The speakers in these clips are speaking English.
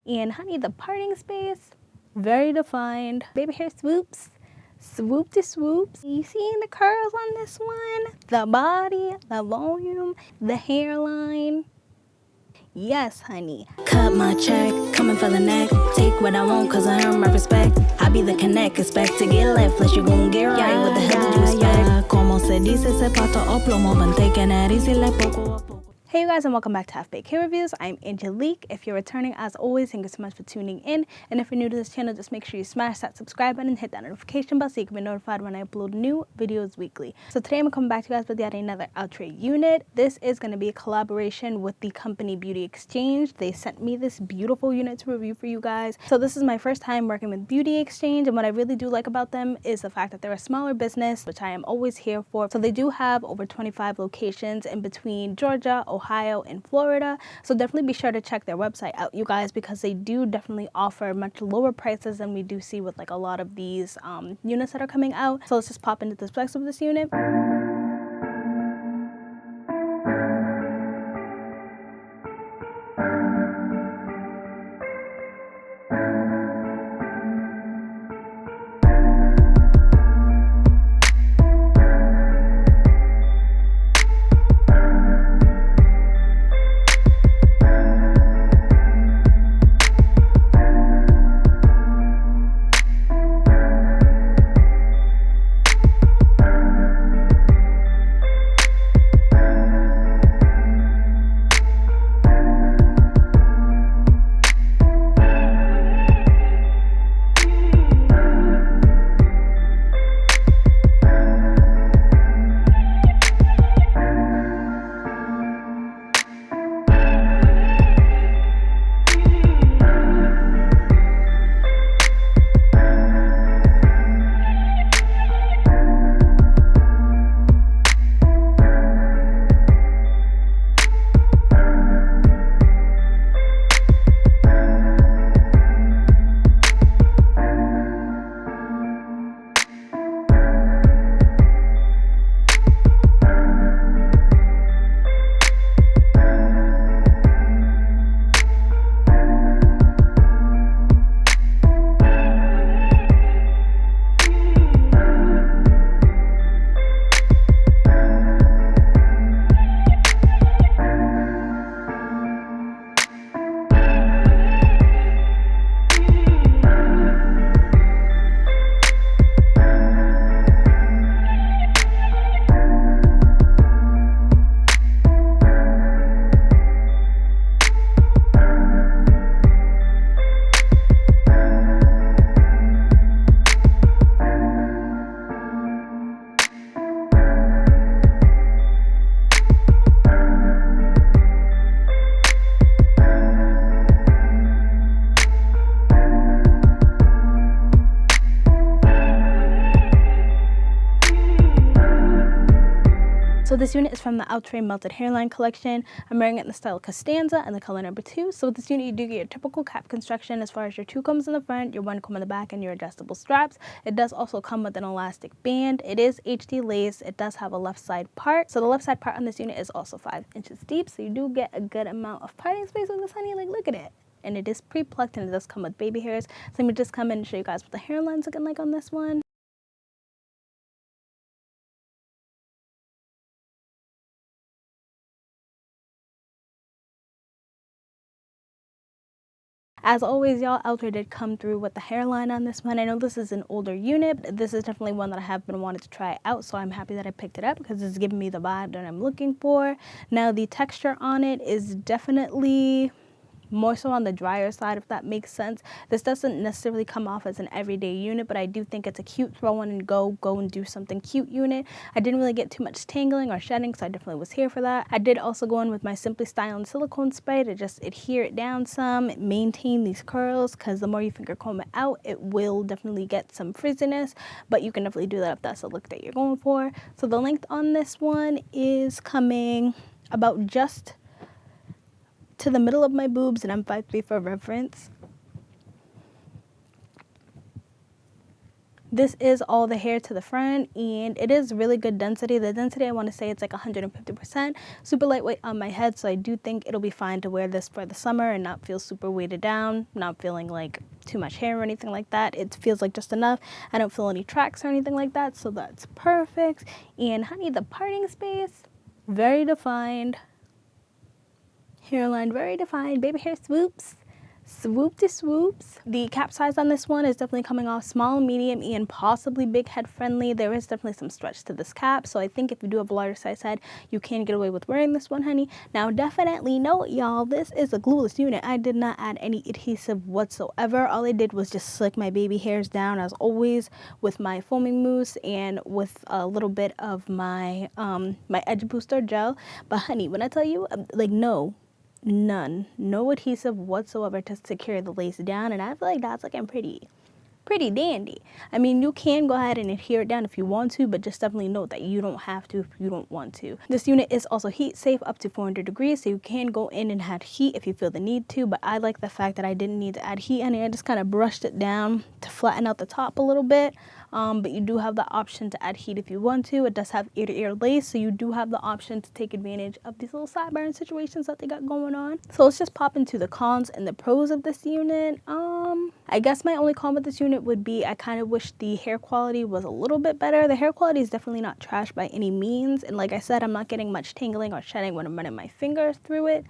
And honey, the parting space, very defined. Baby hair swoops, swoop to swoops. You seeing the curls on this one? The body, the volume, the hairline. Yes, honey. Cut my check, coming for the neck. Take what I want, cause I earn my respect. I be the connect, expect to get left. Plus you gon' get right, what the hell did you expect? Como se dice, se pato o plomo. Been taking it easy like poco a poco. Hey you guys, and welcome back to Half Baked Hair Reviews. I'm Angelique. If you're returning, as always, thank you so much for tuning in. And if you're new to this channel, just make sure you smash that subscribe button and hit that notification bell so you can be notified when I upload new videos weekly. So today I'm coming back to you guys with yet another Outre unit. This is going to be a collaboration with the company Beauty Exchange. They sent me this beautiful unit to review for you guys. So this is my first time working with Beauty Exchange, and what I really do like about them is the fact that they're a smaller business, which I am always here for. So they do have over 25 locations in between Georgia, Ohio, and Florida. So definitely be sure to check their website out, you guys, because they do definitely offer much lower prices than we do see with like a lot of these units that are coming out. So let's just pop into the specs of this unit. So this unit is from the Outre Melted Hairline collection. I'm wearing it in the style Costanza and the color number 2. So with this unit, you do get your typical cap construction as far as your 2 combs in the front, your 1 comb in the back, and your adjustable straps. It does also come with an elastic band. It is HD lace. It does have a left side part. So the left side part on this unit is also 5 inches deep. So you do get a good amount of parting space with this, honey. Like, look at it. And it is pre-plucked, and it does come with baby hairs. So let me just come in and show you guys what the hairline's looking like on this one. As always, y'all, Outre did come through with the hairline on this one. I know this is an older unit, but this is definitely one that I have been wanting to try out, so I'm happy that I picked it up because it's giving me the vibe that I'm looking for. Now, the texture on it is definitely more so on the drier side, if that makes sense. This doesn't necessarily come off as an everyday unit, but I do think it's a cute throw in and go and do something cute unit. I didn't really get too much tangling or shedding, so I definitely was here for that. I did also go in with my Simply Style and silicone spray to just adhere it down some, maintain these curls, because the more you finger comb it out, it will definitely get some frizziness, but you can definitely do that if that's the look that you're going for. So the length on this one is coming about just to the middle of my boobs, and I'm 5'3" for reference. This is all the hair to the front, and it is really good density. The density, I want to say it's like 150%. Super lightweight on my head, so I do think it'll be fine to wear this for the summer and not feel super weighted down, not feeling like too much hair or anything like that. It feels like just enough. I don't feel any tracks or anything like that, so that's perfect. And honey, the parting space, very defined. Hairline very defined. Baby hair swoops. Swoop to swoops. The cap size on this one is definitely coming off small, medium, and possibly big head friendly. There is definitely some stretch to this cap, so I think if you do have a larger size head, you can get away with wearing this one, honey. Now, definitely note, y'all, this is a glueless unit. I did not add any adhesive whatsoever. All I did was just slick my baby hairs down, as always, with my foaming mousse and with a little bit of my my edge booster gel. But honey, when I tell you, like, no adhesive whatsoever to secure the lace down, and I feel like that's looking pretty dandy. I mean, you can go ahead and adhere it down if you want to, but just definitely note that you don't have to if you don't want to. This unit is also heat safe up to 400 degrees, so you can go in and add heat if you feel the need to, but I like the fact that I didn't need to add heat, and I just kind of brushed it down to flatten out the top a little bit. But you do have the option to add heat if you want to. It does have ear-to-ear lace, so you do have the option to take advantage of these little sideburn situations that they got going on. So let's just pop into the cons and the pros of this unit. I guess my only con with this unit would be I kind of wish the hair quality was a little bit better. The hair quality is definitely not trash by any means, and like I said, I'm not getting much tangling or shedding when I'm running my fingers through it,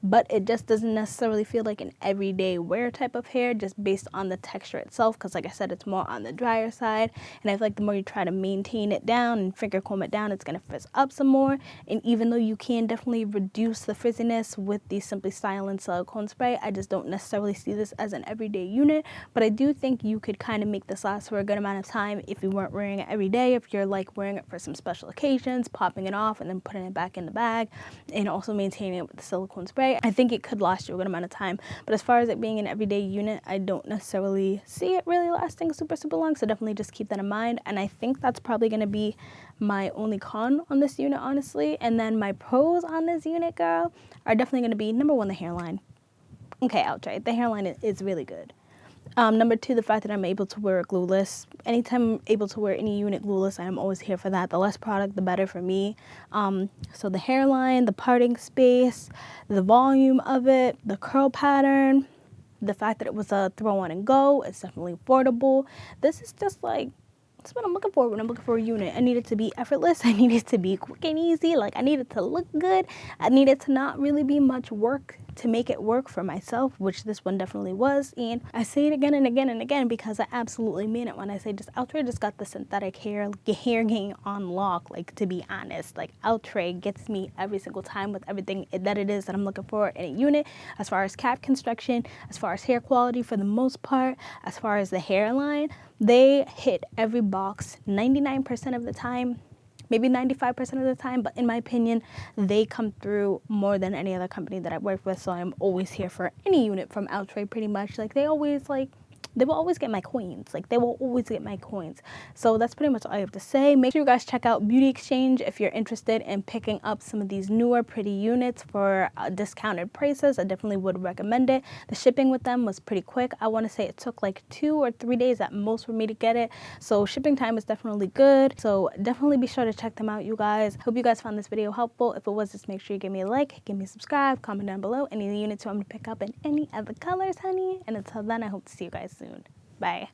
but it just doesn't necessarily feel like an everyday wear type of hair just based on the texture itself, because like I said, it's more on the drier side, and I feel like the more you try to maintain it down and finger comb it down, it's going to frizz up some more. And even though you can definitely reduce the frizziness with the Simply Stylin' silicone spray, I just don't necessarily see this as an everyday unit, but I do think you could kind of make this last for a good amount of time if you weren't wearing it every day, if you're like wearing it for some special occasions, popping it off and then putting it back in the bag, and also maintaining it with the silicone spray. I think it could last you a good amount of time, but as far as it being an everyday unit, I don't necessarily see it really lasting super long, so definitely just keep that in mind. And I think that's probably going to be my only con on this unit, honestly. And then my pros on this unit, girl, are definitely going to be, number one, the hairline. Okay, Outre, the hairline is really good. Number two, the fact that I'm able to wear it glueless. Anytime I'm able to wear any unit glueless, I'm always here for that. The less product, the better for me. So the hairline, the parting space, the volume of it, the curl pattern, the fact that it was a throw on and go, it's definitely affordable. This is just like, that's what I'm looking for when I'm looking for a unit. I need it to be effortless. I need it to be quick and easy. Like, I need it to look good. I need it to not really be much work to make it work for myself, which this one definitely was. And I say it again and again and again because I absolutely mean it when I say just Outre just got the synthetic hair game on lock. Like, to be honest, like, Outre gets me every single time with everything that it is that I'm looking for in a unit, as far as cap construction, as far as hair quality for the most part, as far as the hairline. They hit every box 99% of the time, maybe 95% of the time, but in my opinion, they come through more than any other company that I've worked with, so I'm always here for any unit from Outre pretty much. Like, they will always get my coins. Like, they will always get my coins. So that's pretty much all I have to say. Make sure you guys check out Beauty Exchange if you're interested in picking up some of these newer pretty units for discounted prices. I definitely would recommend it. The shipping with them was pretty quick. I want to say it took like 2 or 3 days at most for me to get it. So shipping time is definitely good. So definitely be sure to check them out, you guys. Hope you guys found this video helpful. If it was, just make sure you give me a like, give me a subscribe, comment down below any of the units you want me to pick up in any other colors, honey. And until then, I hope to see you guys soon. Bye.